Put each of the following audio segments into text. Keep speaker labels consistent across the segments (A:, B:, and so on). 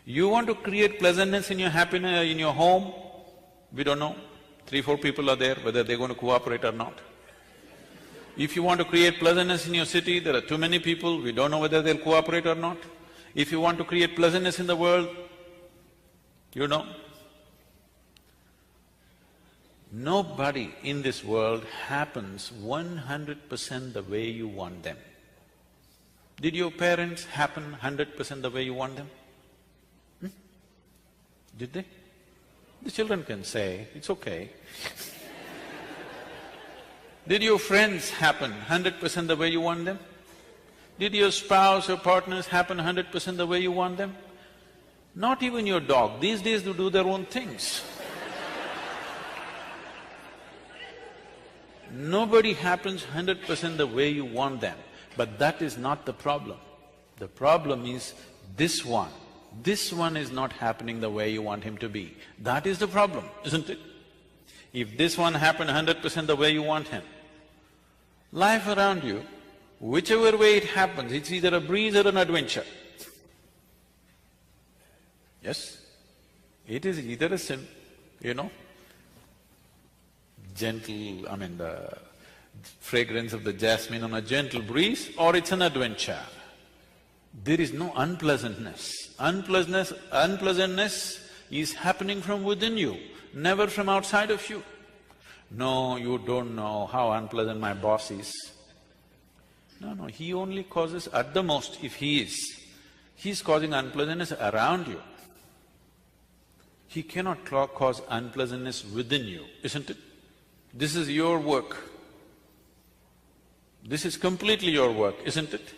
A: You want to create pleasantness in your happiness, in your home, we don't know. 3-4 people are there, whether they're going to cooperate or not. If you want to create pleasantness in your city, there are too many people, we don't know whether they'll cooperate or not. If you want to create pleasantness in the world, you know, nobody in this world happens 100% the way you want them. Did your parents happen 100% the way you want them? Did they? The children can say, it's okay. Did your friends happen 100% the way you want them? Did your spouse or partners happen 100% the way you want them? Not even your dog. These days they do their own things. Nobody happens 100% the way you want them, but that is not the problem. The problem is this one. This one is not happening the way you want him to be. That is the problem, isn't it? If this one happened 100% the way you want him, life around you, whichever way it happens, it's either a breeze or an adventure. Yes? It is either a gentle, the fragrance of the jasmine on a gentle breeze, or it's an adventure. There is no unpleasantness. Unpleasantness is happening from within you, never from outside of you. No, you don't know how unpleasant my boss is. No, he only causes, at the most, if he's causing unpleasantness around you. He cannot cause unpleasantness within you, isn't it? This is your work. This is completely your work, isn't it?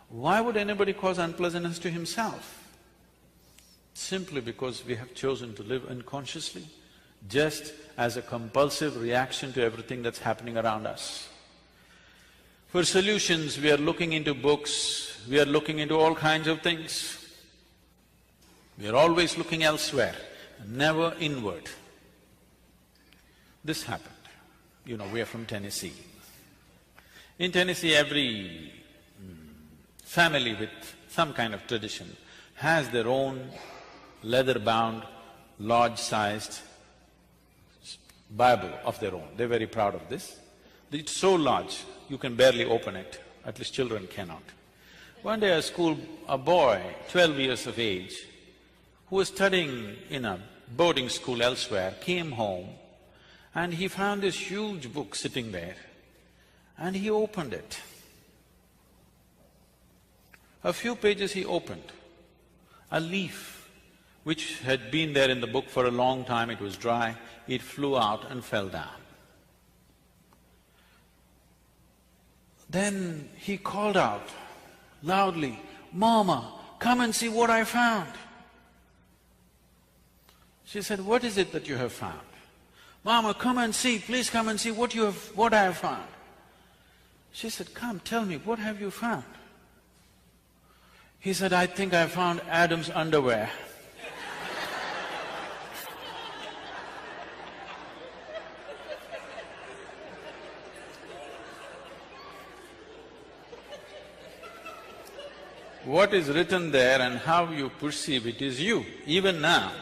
A: Why would anybody cause unpleasantness to himself? Simply because we have chosen to live unconsciously, just as a compulsive reaction to everything that's happening around us. For solutions, we are looking into books, we are looking into all kinds of things. We are always looking elsewhere, never inward. This happened. We are from Tennessee. In Tennessee, every family with some kind of tradition has their own leather-bound, large-sized Bible of their own. They're very proud of this. It's so large, you can barely open it, at least children cannot. One day a boy, 12 years of age, who was studying in a boarding school elsewhere, came home and he found this huge book sitting there and he opened it. A few pages he opened, a leaf which had been there in the book for a long time, it was dry, it flew out and fell down. Then he called out loudly, "Mama, come and see what I found." She said, "What is it that you have found?" "Mama, come and see, please come and see what I have found." She said, "Come, tell me, what have you found?" He said, "I think I found Adam's underwear." What is written there and how you perceive it is you, even now.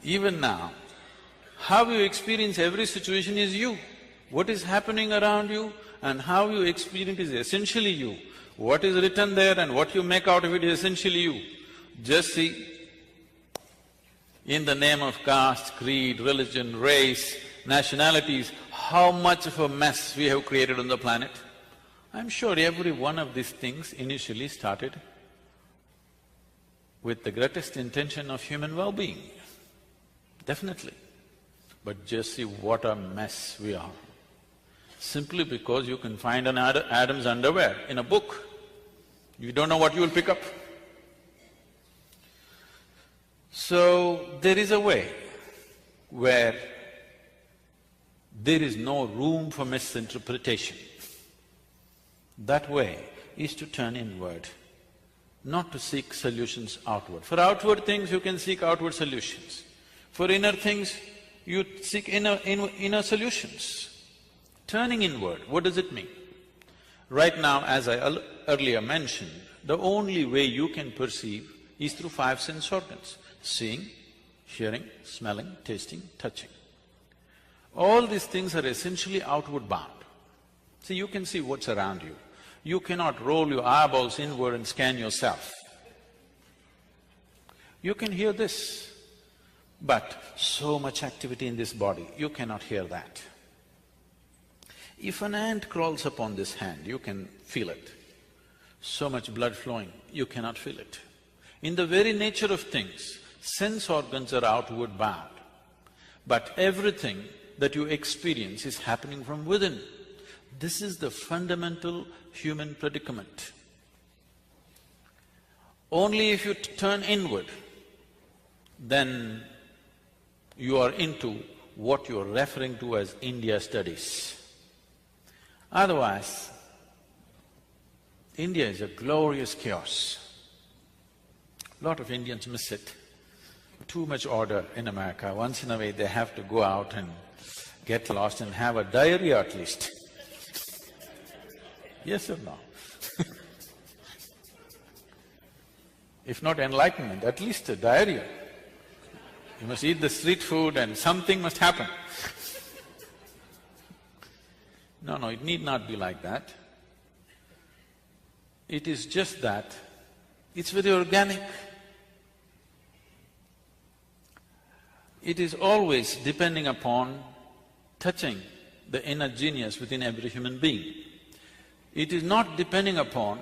A: Even now, how you experience every situation is you. What is happening around you and how you experience is essentially you. What is written there and what you make out of it is essentially you. Just see, in the name of caste, creed, religion, race, nationalities, how much of a mess we have created on the planet. I'm sure every one of these things initially started with the greatest intention of human well-being, definitely. But just see what a mess we are. Simply because you can find an Adam's underwear in a book, you don't know what you will pick up. So, there is a way where there is no room for misinterpretation. That way is to turn inward, not to seek solutions outward. For outward things, you can seek outward solutions. For inner things, you seek inner solutions. Turning inward, what does it mean? Right now, as I earlier mentioned, the only way you can perceive is through five sense organs: seeing, hearing, smelling, tasting, touching. All these things are essentially outward bound. See, you can see what's around you. You cannot roll your eyeballs inward and scan yourself. You can hear this, but so much activity in this body, you cannot hear that. If an ant crawls upon this hand, you can feel it. So much blood flowing, you cannot feel it. In the very nature of things, sense organs are outward bound, but everything that you experience is happening from within. This is the fundamental human predicament. Only if you turn inward, then you are into what you are referring to as India studies. Otherwise, India is a glorious chaos. Lot of Indians miss it. Too much order in America. Once in a way they have to go out and get lost and have a diarrhea at least. Yes or no? If not enlightenment, at least a diarrhea. You must eat the street food and something must happen. No, it need not be like that. It is just that it's very organic. It is always depending upon touching the inner genius within every human being. It is not depending upon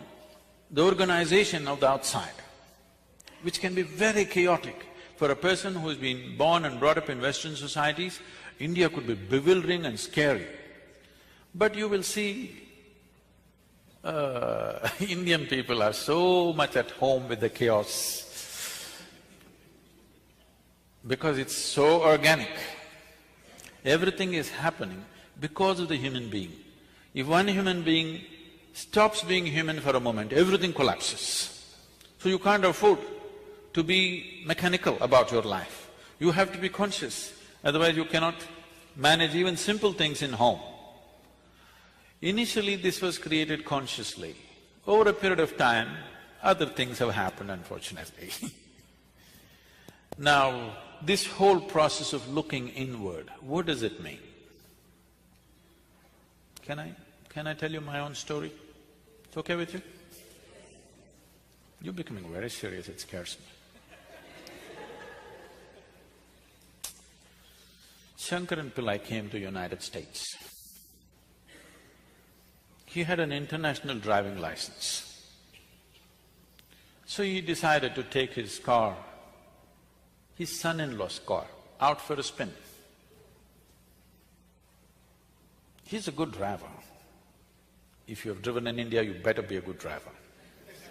A: the organization of the outside, which can be very chaotic. For a person who's been born and brought up in Western societies, India could be bewildering and scary. But you will see, Indian people are so much at home with the chaos because it's so organic. Everything is happening because of the human being. If one human being stops being human for a moment, everything collapses. So you can't afford to be mechanical about your life. You have to be conscious, otherwise you cannot manage even simple things in home. Initially, this was created consciously. Over a period of time, other things have happened, unfortunately. Now, this whole process of looking inward, what does it mean? Can I tell you my own story? It's okay with you? You're becoming very serious, it scares me. Shankaran Pillai came to United States. He had an international driving license. So he decided to take his car, his son-in-law's car, out for a spin. He's a good driver. If you have driven in India, you better be a good driver.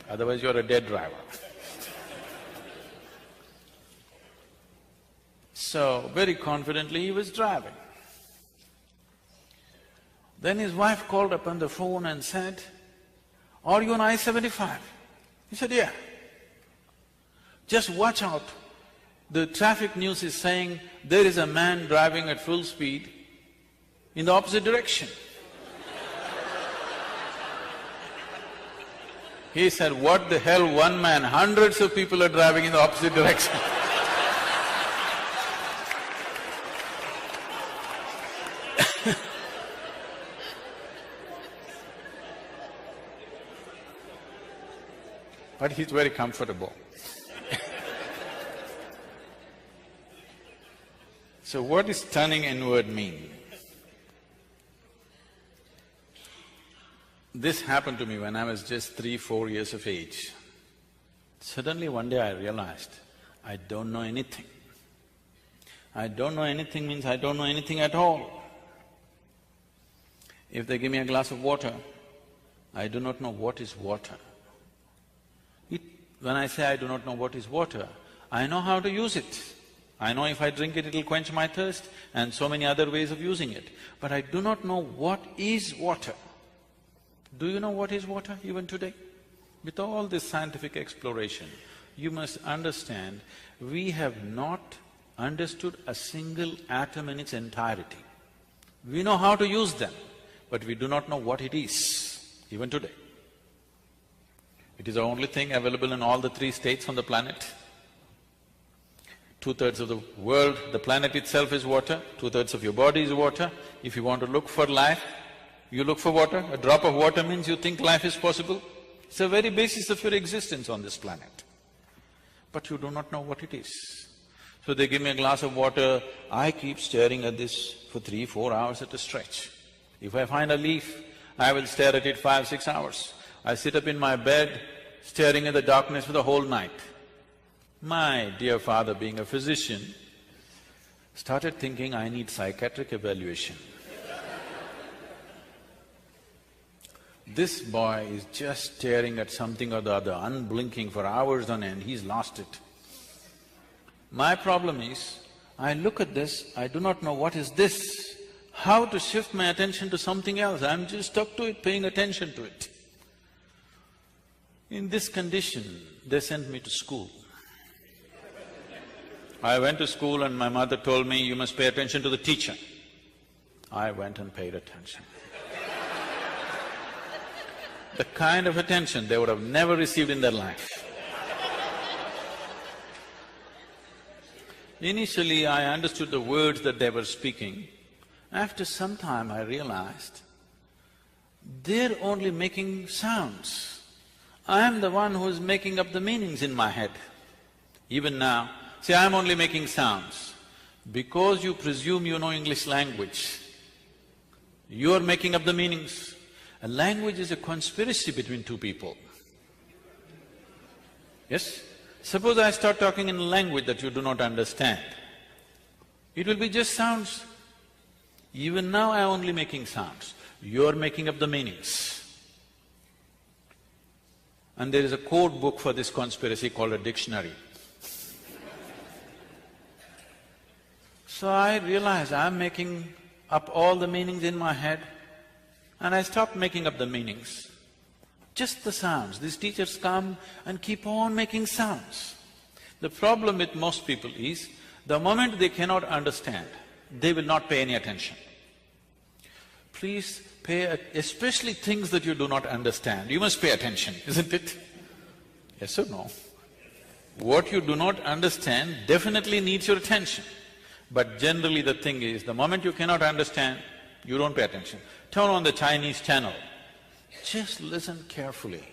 A: Otherwise you're a dead driver. So, very confidently he was driving. Then his wife called up on the phone and said, "Are you on I-75?" He said, "Yeah." "Just watch out, the traffic news is saying there is a man driving at full speed in the opposite direction." He said, "What the hell, one man, hundreds of people are driving in the opposite direction." But he's very comfortable. So what does turning inward mean? This happened to me when I was just 3-4 years of age. Suddenly one day I realized, I don't know anything. I don't know anything means I don't know anything at all. If they give me a glass of water, I do not know what is water. When I say I do not know what is water, I know how to use it. I know if I drink it, it'll quench my thirst and so many other ways of using it. But I do not know what is water. Do you know what is water even today? With all this scientific exploration, you must understand, we have not understood a single atom in its entirety. We know how to use them, but we do not know what it is, even today. It is the only thing available in all the 3 states on the planet. 2/3 of the world, the planet itself is water, 2/3 of your body is water. If you want to look for life, you look for water. A drop of water means you think life is possible. It's the very basis of your existence on this planet. But you do not know what it is. So they give me a glass of water, I keep staring at this for 3-4 hours at a stretch. If I find a leaf, I will stare at it 5-6 hours. I sit up in my bed, staring at the darkness for the whole night. My dear father, being a physician, started thinking, I need psychiatric evaluation. This boy is just staring at something or the other, unblinking for hours on end, he's lost it. My problem is, I look at this, I do not know what is this, how to shift my attention to something else, I'm just stuck to it, paying attention to it. In this condition, they sent me to school. I went to school and my mother told me, you must pay attention to the teacher. I went and paid attention. The kind of attention they would have never received in their life. Initially, I understood the words that they were speaking. After some time, I realized they're only making sounds. I am the one who is making up the meanings in my head. Even now, see, I'm only making sounds. Because you presume you know English language, you're making up the meanings. A language is a conspiracy between 2 people. Yes? Suppose I start talking in a language that you do not understand, it will be just sounds. Even now I'm only making sounds, you're making up the meanings. And there is a code book for this conspiracy called a dictionary. So I realized I'm making up all the meanings in my head, and I stopped making up the meanings. Just the sounds. These teachers come and keep on making sounds. The problem with most people is, the moment they cannot understand, they will not pay any attention. Please especially things that you do not understand, you must pay attention, isn't it? Yes or no? What you do not understand definitely needs your attention. But generally the thing is, the moment you cannot understand, you don't pay attention. Turn on the Chinese channel, just listen carefully,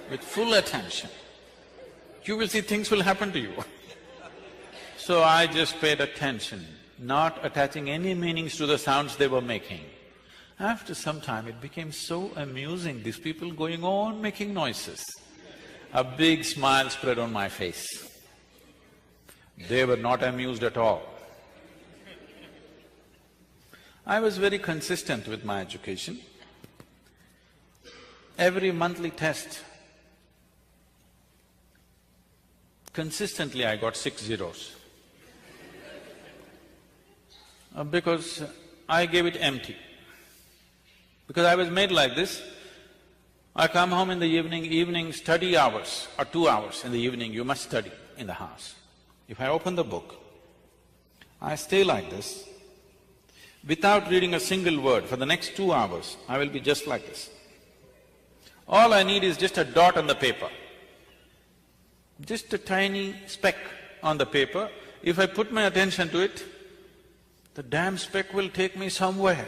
A: with full attention. You will see things will happen to you. So I just paid attention, not attaching any meanings to the sounds they were making. After some time, it became so amusing, these people going on making noises. A big smile spread on my face. They were not amused at all. I was very consistent with my education. Every monthly test, consistently I got 6 zeros. Because I gave it empty. Because I was made like this, I come home in the evening study hours, or 2 hours in the evening, you must study in the house. If I open the book, I stay like this, without reading a single word for the next 2 hours, I will be just like this. All I need is just a dot on the paper, just a tiny speck on the paper. If I put my attention to it, the damn speck will take me somewhere.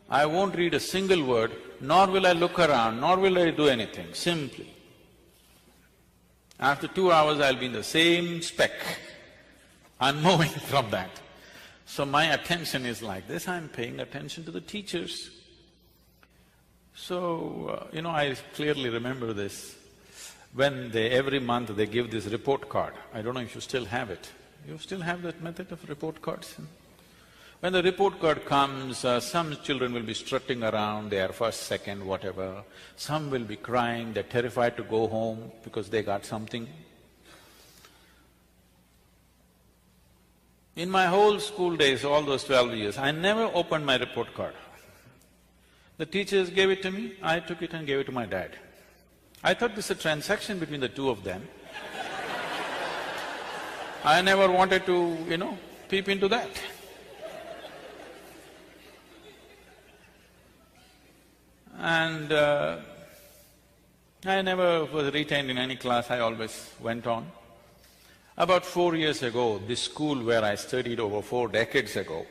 A: I won't read a single word, nor will I look around, nor will I do anything, simply. After 2 hours, I'll be in the same speck, unmoving from that. So my attention is like this, I'm paying attention to the teachers. So, I clearly remember this. When every month they give this report card, I don't know if you still have it. You still have that method of report cards? When the report card comes, some children will be strutting around, they are first, second, whatever. Some will be crying, they're terrified to go home because they got something. In my whole school days, all those 12 years, I never opened my report card. The teachers gave it to me, I took it and gave it to my dad. I thought this is a transaction between the 2 of them. I never wanted to, peep into that. And I never was retained in any class, I always went on. About 4 years ago, this school where I studied over 4 decades ago,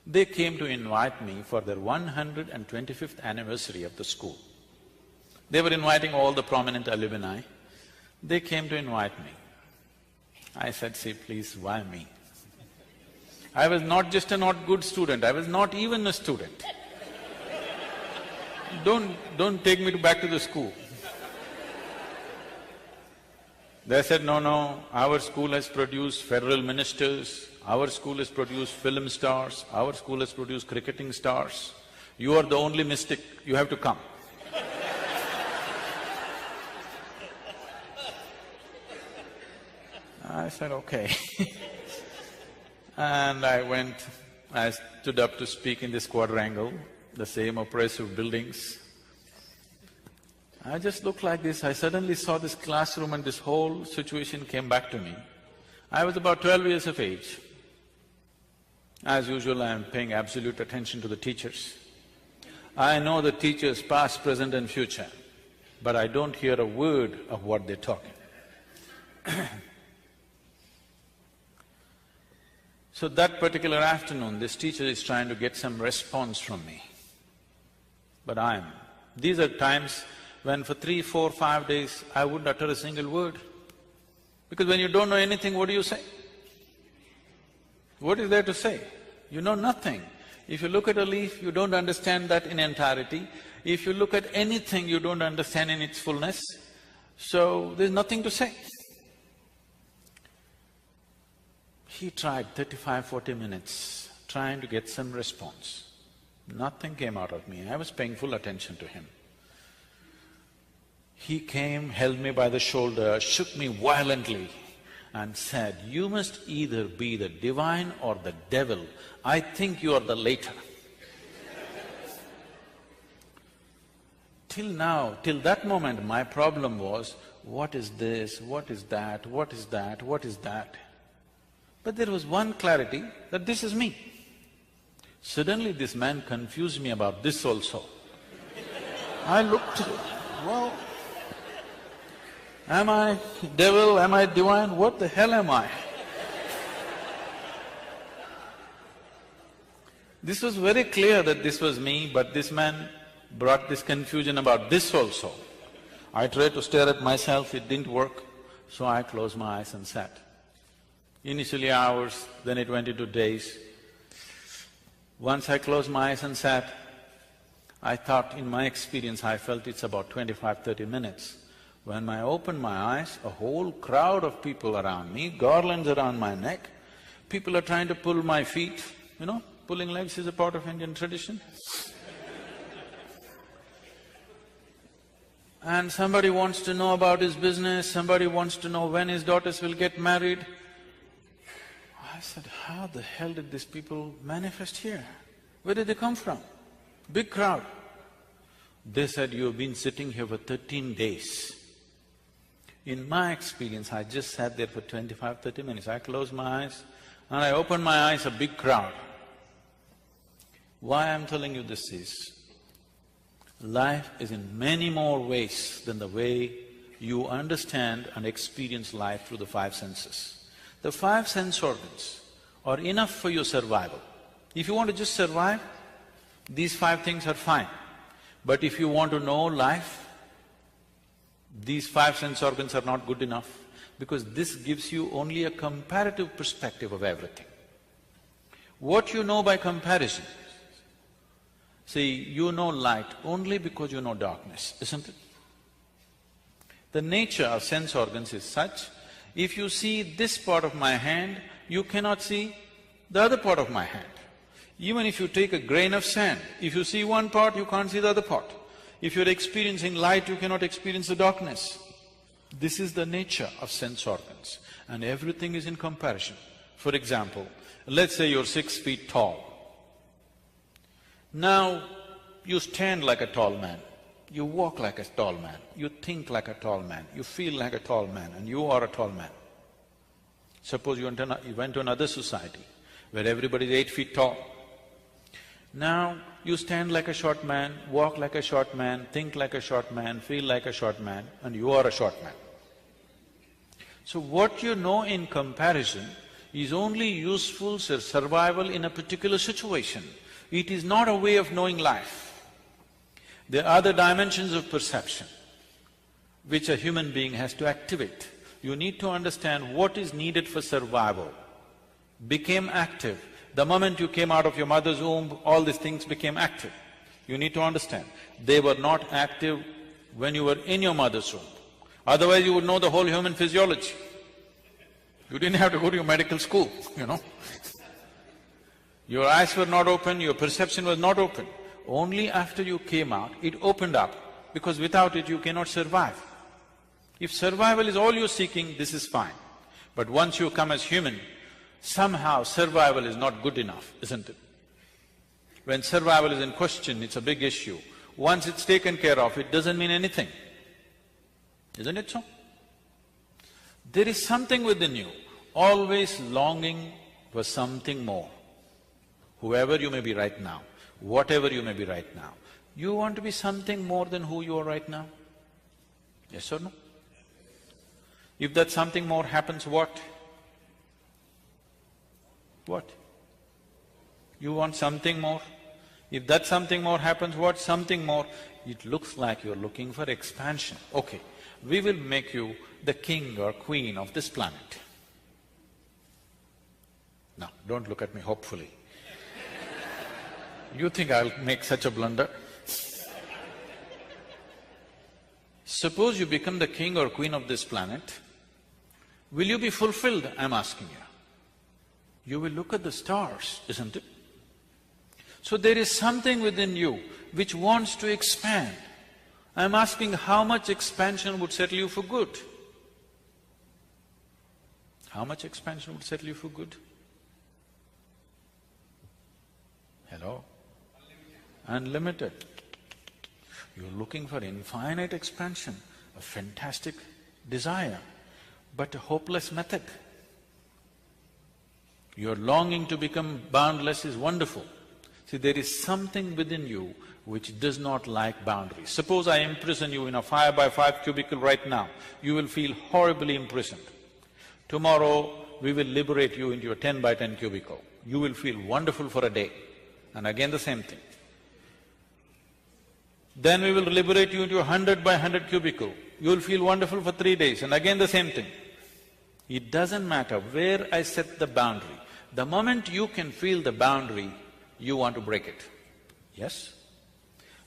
A: they came to invite me for their 125th anniversary of the school. They were inviting all the prominent alumni. They came to invite me. I said, see, please, why me? I was not just a not good student, I was not even a student. Don't take me back to the school. They said, no, our school has produced federal ministers, our school has produced film stars, our school has produced cricketing stars. You are the only mystic, you have to come. I said, okay. And I stood up to speak in this quadrangle, the same oppressive buildings. I just looked like this, I suddenly saw this classroom and this whole situation came back to me. I was about 12 years of age. As usual, I am paying absolute attention to the teachers. I know the teachers past, present and future, but I don't hear a word of what they're talking. So that particular afternoon, this teacher is trying to get some response from me. But these are times when for 3, 4, 5 days, I wouldn't utter a single word. Because when you don't know anything, what do you say? What is there to say? You know nothing. If you look at a leaf, you don't understand that in entirety. If you look at anything, you don't understand in its fullness. So there's nothing to say. He tried 35, 40 minutes trying to get some response. Nothing came out of me, I was paying full attention to him. He came, held me by the shoulder, shook me violently and said, you must either be the divine or the devil. I think you are the latter. Till now, till that moment, my problem was, what is this, what is that, what is that, what is that? But there was one clarity that this is me. Suddenly this man confused me about this also. I looked, well, am I devil, am I divine, what the hell am I? This was very clear that this was me, but this man brought this confusion about this also. I tried to stare at myself, it didn't work, so I closed my eyes and sat. Initially hours, then it went into days. Once I closed my eyes and sat, I thought, in my experience, I felt it's about 25, 30 minutes. When I opened my eyes, a whole crowd of people around me, garlands around my neck, people are trying to pull my feet, pulling legs is a part of Indian tradition. And somebody wants to know about his business, somebody wants to know when his daughters will get married. I said, how the hell did these people manifest here? Where did they come from? Big crowd. They said, you have been sitting here for 13 days. In my experience, I just sat there for 25, 30 minutes. I closed my eyes and I opened my eyes, a big crowd. Why I'm telling you this is, life is in many more ways than the way you understand and experience life through the 5 senses. The 5 sense organs are enough for your survival. If you want to just survive, these 5 things are fine. But if you want to know life, these 5 sense organs are not good enough, because this gives you only a comparative perspective of everything. What you know by comparison, see, you know light only because you know darkness, isn't it? The nature of sense organs is such, if you see this part of my hand, you cannot see the other part of my hand. Even if you take a grain of sand, if you see one part, you can't see the other part. If you're experiencing light, you cannot experience the darkness. This is the nature of sense organs, and everything is in comparison. For example, let's say you're 6 feet tall. Now, you stand like a tall man, you walk like a tall man, you think like a tall man, you feel like a tall man, and you are a tall man. Suppose you went to another society where everybody is 8 feet tall. Now you stand like a short man, walk like a short man, think like a short man, feel like a short man, and you are a short man. So what you know in comparison is only useful for survival in a particular situation. It is not a way of knowing life. There are the dimensions of perception which a human being has to activate. You need to understand what is needed for survival. Became active. The moment you came out of your mother's womb, all these things became active. You need to understand, they were not active when you were in your mother's womb. Otherwise you would know the whole human physiology. You didn't have to go to your medical school, you know. Your eyes were not open, your perception was not open. Only after you came out, it opened up, because without it you cannot survive. If survival is all you're seeking, this is fine. But once you come as human, somehow survival is not good enough, isn't it? When survival is in question, it's a big issue. Once it's taken care of, it doesn't mean anything. Isn't it so? There is something within you, always longing for something more. Whoever you may be right now, whatever you may be right now, you want to be something more than who you are right now? Yes or no? If that something more happens, what? What? You want something more? If that something more happens, what? Something more? It looks like you're looking for expansion. Okay, we will make you the king or queen of this planet. Now, don't look at me hopefully. You think I'll make such a blunder? Suppose you become the king or queen of this planet, will you be fulfilled, I'm asking you? You will look at the stars, isn't it? So there is something within you which wants to expand. I'm asking how much expansion would settle you for good? How much expansion would settle you for good? Hello? Unlimited. You're looking for infinite expansion, a fantastic desire, but a hopeless method. Your longing to become boundless is wonderful. See, there is something within you which does not like boundaries. Suppose I imprison you in a 5x5 cubicle right now, you will feel horribly imprisoned. Tomorrow, we will liberate you into a 10x10 cubicle. You will feel wonderful for a day, and again the same thing. Then we will liberate you into a 100x100 cubicle. You will feel wonderful for 3 days, and again the same thing. It doesn't matter where I set the boundary. The moment you can feel the boundary, you want to break it. Yes?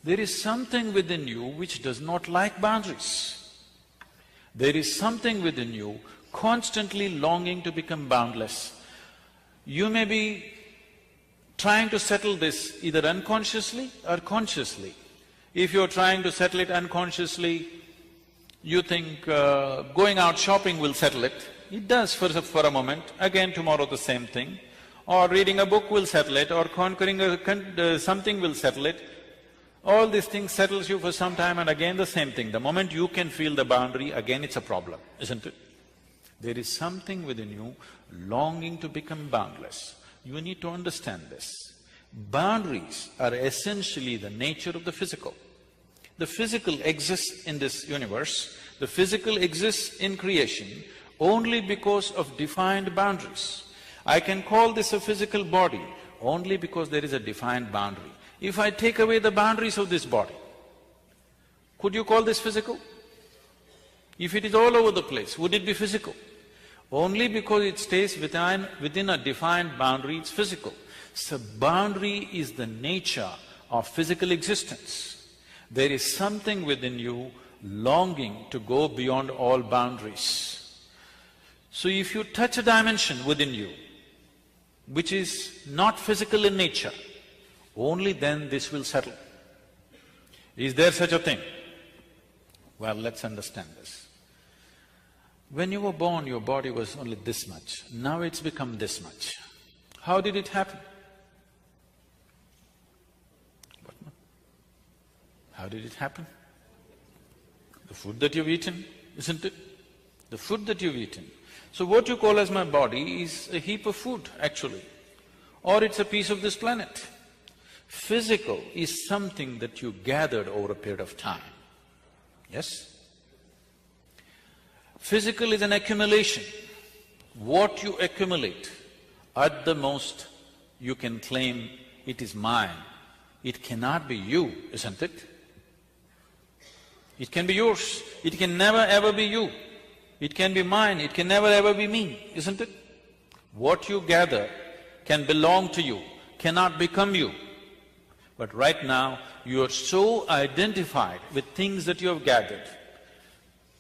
A: There is something within you which does not like boundaries. There is something within you constantly longing to become boundless. You may be trying to settle this either unconsciously or consciously. If you're trying to settle it unconsciously, you think going out shopping will settle it. It does for a moment, again tomorrow the same thing. Or reading a book will settle it, or conquering something will settle it. All these things settles you for some time, and again the same thing. The moment you can feel the boundary, again it's a problem, isn't it? There is something within you longing to become boundless. You need to understand this. Boundaries are essentially the nature of the physical. The physical exists in this universe, the physical exists in creation only because of defined boundaries. I can call this a physical body only because there is a defined boundary. If I take away the boundaries of this body, could you call this physical? If it is all over the place, would it be physical? Only because it stays within a defined boundary, it's physical. So boundary is the nature of physical existence. There is something within you longing to go beyond all boundaries. So if you touch a dimension within you, which is not physical in nature, only then this will settle. Is there such a thing? Well, let's understand this. When you were born, your body was only this much. Now it's become this much. How did it happen? How did it happen? The food that you've eaten, isn't it? The food that you've eaten. So what you call as my body is a heap of food, actually, or it's a piece of this planet. Physical is something that you gathered over a period of time, yes? Physical is an accumulation. What you accumulate, at the most you can claim it is mine. It cannot be you, isn't it? It can be yours, it can never ever be you. It can be mine, it can never ever be me, isn't it? What you gather can belong to you, cannot become you. But right now, you are so identified with things that you have gathered,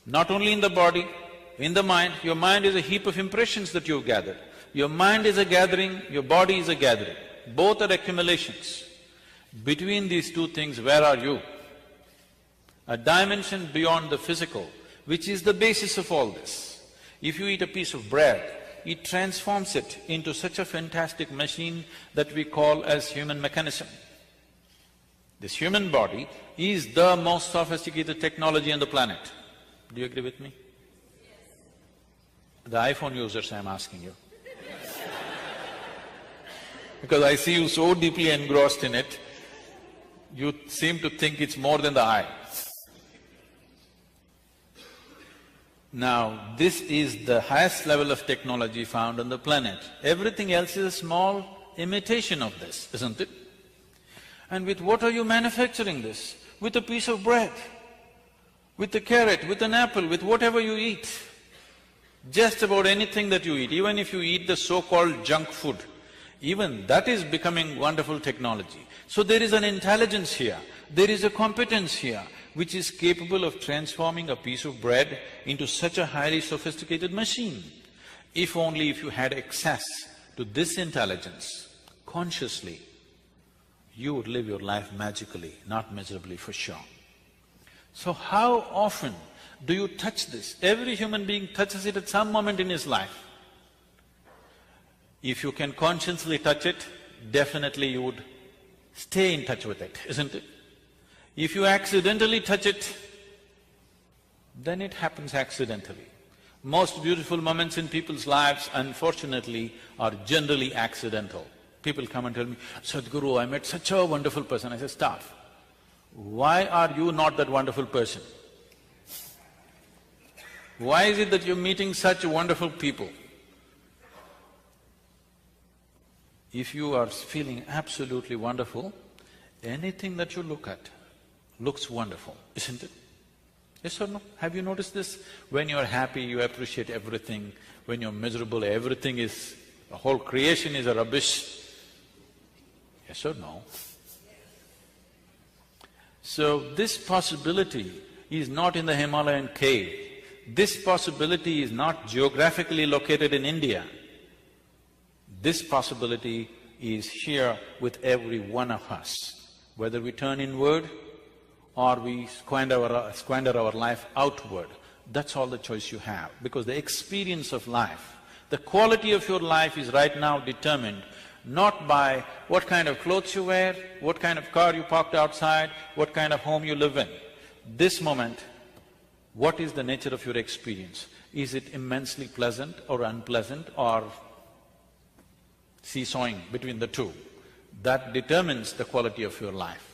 A: not only in the body, in the mind. Your mind is a heap of impressions that you have gathered. Your mind is a gathering, your body is a gathering. Both are accumulations. Between these two things, where are you? A dimension beyond the physical, which is the basis of all this. If you eat a piece of bread, it transforms it into such a fantastic machine that we call as human mechanism. This human body is the most sophisticated technology on the planet. Do you agree with me? The iPhone users, I'm asking you. Because I see you so deeply engrossed in it, you seem to think it's more than the eye. Now, this is the highest level of technology found on the planet. Everything else is a small imitation of this, isn't it? And with what are you manufacturing this? With a piece of bread, with a carrot, with an apple, with whatever you eat. Just about anything that you eat, even if you eat the so-called junk food, even that is becoming wonderful technology. So there is an intelligence here, there is a competence here, which is capable of transforming a piece of bread into such a highly sophisticated machine. If only if you had access to this intelligence consciously, you would live your life magically, not miserably for sure. So how often do you touch this? Every human being touches it at some moment in his life. If you can consciously touch it, definitely you would stay in touch with it, isn't it? If you accidentally touch it, then it happens accidentally. Most beautiful moments in people's lives, unfortunately, are generally accidental. People come and tell me, Sadhguru, I met such a wonderful person. I say, stop. Why are you not that wonderful person? Why is it that you're meeting such wonderful people? If you are feeling absolutely wonderful, anything that you look at looks wonderful, isn't it? Yes or no? Have you noticed this? When you're happy, you appreciate everything. When you're miserable, everything is… the whole creation is a rubbish. Yes or no? So this possibility is not in the Himalayan cave. This possibility is not geographically located in India. This possibility is here with every one of us. Whether we turn inward or we squander our life outward, that's all the choice you have. Because the experience of life, the quality of your life is right now determined not by what kind of clothes you wear, what kind of car you parked outside, what kind of home you live in. This moment, what is the nature of your experience? Is it immensely pleasant or unpleasant or seesawing between the two? That determines the quality of your life.